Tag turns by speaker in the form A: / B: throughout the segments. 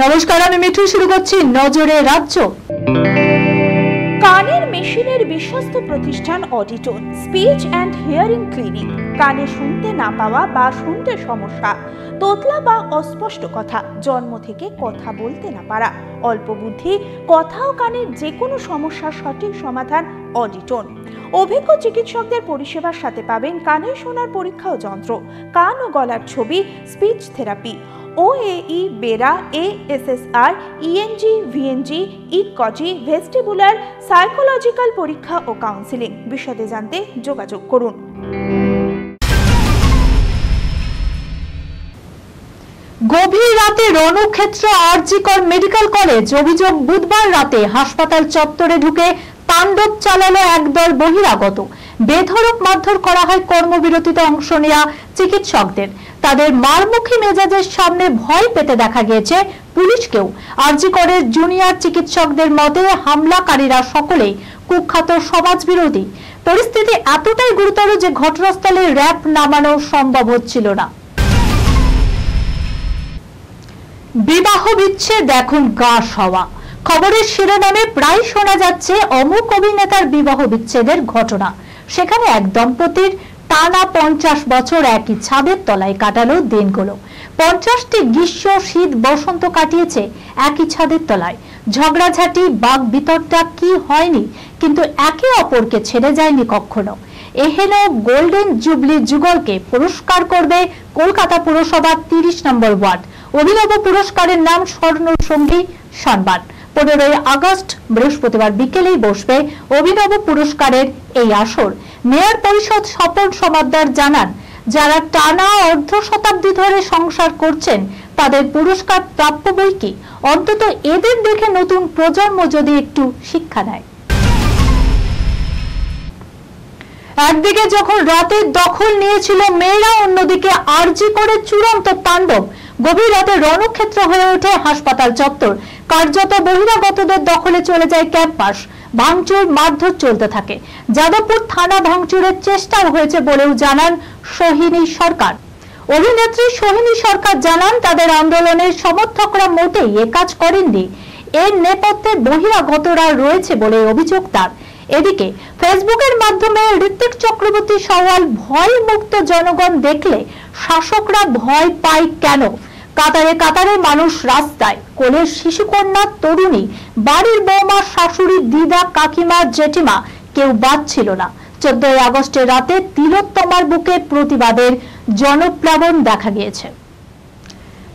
A: নমস্কার, আমি মিঠু। শুরু করছি নজরে রাজ্য।
B: কানের মেশিনের বিশ্বস্ত প্রতিষ্ঠান অডিটন স্পিচ অ্যান্ড হিয়ারিং ক্লিনিক। কানে শুনতে না পাওয়া বা শুনতে সমস্যা, তোতলা বা অস্পষ্ট কথা, জন্ম থেকে কথা বলতে না পারা, অল্প বুদ্ধি, কথা ও কানের যে কোনো সমস্যার সঠিক সমাধান অডিটন। অভিজ্ঞ চিকিৎসকদের পরিষেবার সাথে পাবেন কানে শোনার পরীক্ষা ও যন্ত্র, কান ও গলার ছবি, speech therapy, OAE, BERA, ASSR, ENG, VNG, ইকজি, ভেস্টিবুলার, সাইকোলজিক্যাল পরীক্ষা ও কাউন্সিলিং। বিশদে জানতে যোগাযোগ করুন।
A: গভীর রাতে রণক্ষেত্র আরজিকর মেডিকেল কলেজ। অভিযোগ, বুধবার রাতে হাসপাতাল চত্বরে ঢুকে তাণ্ডব চালালো একদল বহিরাগত। বেধড়ক মারধর করা হয় কর্মবিরতিতে অংশ নেওয়া চিকিৎসকদের। তাদের মারমুখী মেজাজের সামনে ভয় পেতে দেখা গিয়েছে পুলিশকেও। আরজিকরের জুনিয়র চিকিৎসকদের মতে হামলাকারীরা সকলেই কুখ্যাত সমাজবিরোধী। পরিস্থিতি এতটাই গুরুতর যে ঘটনাস্থলে র্যাব নামানো সম্ভব হচ্ছিল না। বিবাহ বিচ্ছেদ এখন গাছ হওয়া। খবরের শিরোনামে প্রায় শোনা যাচ্ছে অমুক অভিনেতার বিবাহ বিচ্ছেদের ঘটনা। সেখানে এক দম্পতির টানা 50 বছর একই ছাদের তলায় কাটালো দিনগুলো। 50টি গ্রীষ্ম, শীত, বসন্ত কাটিয়েছে একই ছাদের তলায়। ঝগড়াঝাটি, বাক বিতর্কটা কি হয়নি, কিন্তু একে অপরকে ছেড়ে যায়নি কখনো। এহেন গোল্ডেন জুবলি যুগলকে পুরস্কার করবে কলকাতা পুরসভার 30 নম্বর ওয়ার্ড। অভিনব পুরস্কারের নাম স্বর্ণ সঙ্গী সম্মান। 15 আগস্ট বৃহস্পতিবার বিকেলেই বসবে অভিনব পুরস্কারের এই আসর। মেয়র পরিষদ স্বপন সমাদ্দার জানান, যারা টানা অর্ধ শতাব্দী ধরে সংসার করছেন তাদের পুরস্কার প্রাপ্য বই কি। অন্তত এদের দেখে নতুন প্রজন্ম যদি একটু শিক্ষা নেয়। একদিকে যখন রাতের দখল নিয়েছিল মেয়েরা, অন্যদিকে আরজি করে চূড়ান্ত তাণ্ডব। গভীর রাতে রণক্ষেত্র হয়ে ওঠে হাসপাতাল চত্বর। কার্যত বহিরাগতদের দখলে চলে যায় ক্যাম্পাস। ভাঙচুর, মারধর চলতে থাকে। যাদবপুর থানা ভাঙচুরের চেষ্টাও হয়েছে বলেও জানান সোহিনী সরকার। অভিনেত্রী সোহিনী সরকার জানান, তাদের আন্দোলনের সমর্থকরা মোটেই এ কাজ করেননি। এর নেপথ্যে বহিরাগতরা রয়েছে বলে অভিযোগ তার। এদিকে ফেসবুকের মাধ্যমে ঋত্বিক চক্রবর্তী সওয়াল, ভয় মুক্ত জনগণ দেখলে শাসকরা ভয় পায় কেন? কাতারে কাতারে মানুষ রাস্তায়, কোলের শিশুকন্যা, তরুণী, বাড়ির বৌমা, শাশুড়ি, দিদা, কাকিমা, জেঠিমা, কেউ বাদ ছিল না। 14 আগস্টের রাতে তিলোত্তমার বুকে প্রতিবাদের জনপ্লাবন দেখা গিয়েছে।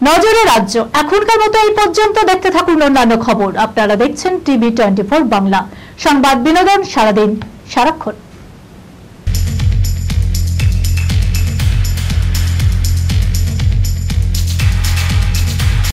A: নজরে রাজ্য এখনকার মতো এই পর্যন্ত। দেখতে থাকুন অন্যান্য খবর। আপনারা দেখছেন টিভি 24 বাংলা, সংবাদ বিনোদন সারাদিন সারাক্ষণ।